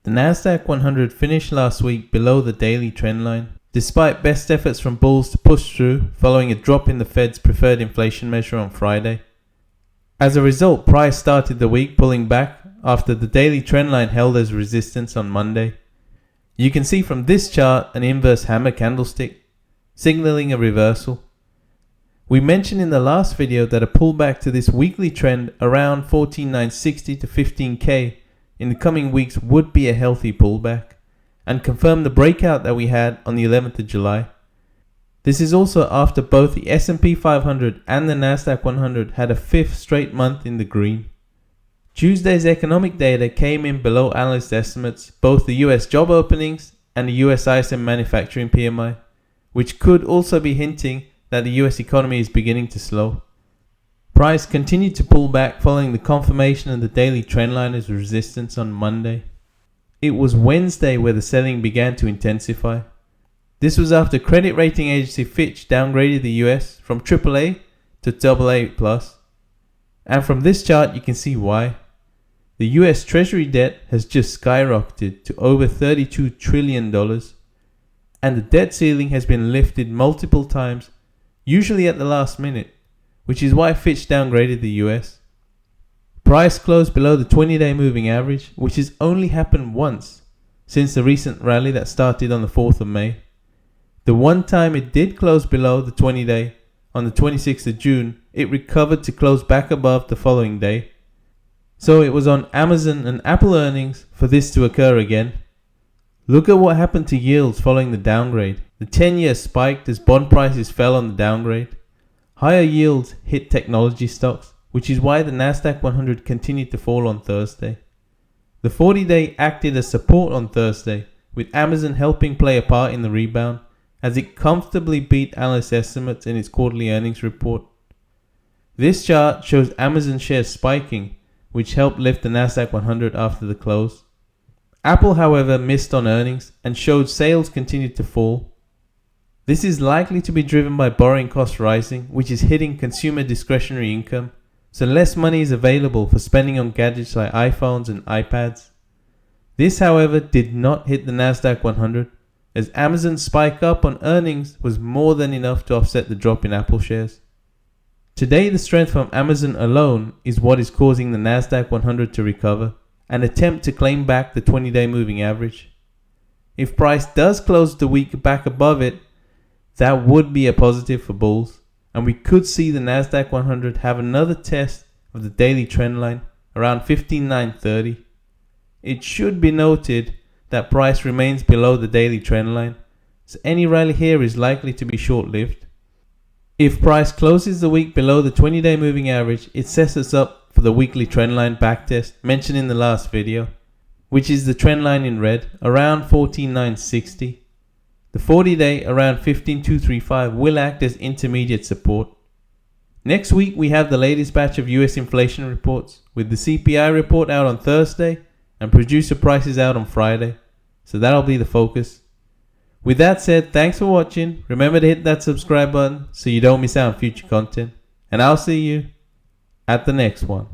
The Nasdaq 100 finished last week below the daily trend line, despite best efforts from bulls to push through following a drop in the Fed's preferred inflation measure on Friday. As a result, price started the week pulling back after the daily trend line held as resistance on Monday. You can see from this chart an inverse hammer candlestick, signaling a reversal. We mentioned in the last video that a pullback to this weekly trend around 14,960 to 15k in the coming weeks would be a healthy pullback, and confirmed the breakout that we had on the 11th of July. This is also after both the S&P 500 and the Nasdaq 100 had a fifth straight month in the green. Tuesday's economic data came in below analyst estimates, both the US job openings and the US ISM manufacturing PMI, which could also be hinting that the US economy is beginning to slow. Price continued to pull back following the confirmation of the daily trendline as resistance on Monday. It was Wednesday where the selling began to intensify. This was after credit rating agency Fitch downgraded the US from AAA to AA+. And from this chart you can see why. The US Treasury debt has just skyrocketed to over $32 trillion, and the debt ceiling has been lifted multiple times, usually at the last minute, which is why Fitch downgraded the US. Price closed below the 20-day moving average, which has only happened once since the recent rally that started on the 4th of May. The one time it did close below the 20-day, on the 26th of June, it recovered to close back above the following day. So it was on Amazon and Apple earnings for this to occur again. Look at what happened to yields following the downgrade. The 10-year spiked as bond prices fell on the downgrade. Higher yields hit technology stocks, which is why the Nasdaq 100 continued to fall on Thursday. The 40-day acted as support on Thursday, with Amazon helping play a part in the rebound, as it comfortably beat analyst estimates in its quarterly earnings report. This chart shows Amazon shares spiking, which helped lift the Nasdaq 100 after the close. Apple, however, missed on earnings and showed sales continued to fall. This is likely to be driven by borrowing costs rising, which is hitting consumer discretionary income, so less money is available for spending on gadgets like iPhones and iPads. This, however, did not hit the Nasdaq 100, as Amazon's spike up on earnings was more than enough to offset the drop in Apple shares. Today, the strength from Amazon alone is what is causing the Nasdaq 100 to recover and attempt to claim back the 20-day moving average. If price does close the week back above it, that would be a positive for bulls, and we could see the Nasdaq 100 have another test of the daily trend line around 15,930. It should be noted that price remains below the daily trend line, so any rally here is likely to be short-lived. If price closes the week below the 20-day moving average, it sets us up for the weekly trendline backtest mentioned in the last video, which is the trendline in red around 14,960. The 40-day around 15,235 will act as intermediate support. Next week we have the latest batch of US inflation reports, with the CPI report out on Thursday and producer prices out on Friday, so that'll be the focus. With that said, thanks for watching. Remember to hit that subscribe button so you don't miss out on future content. And I'll see you at the next one.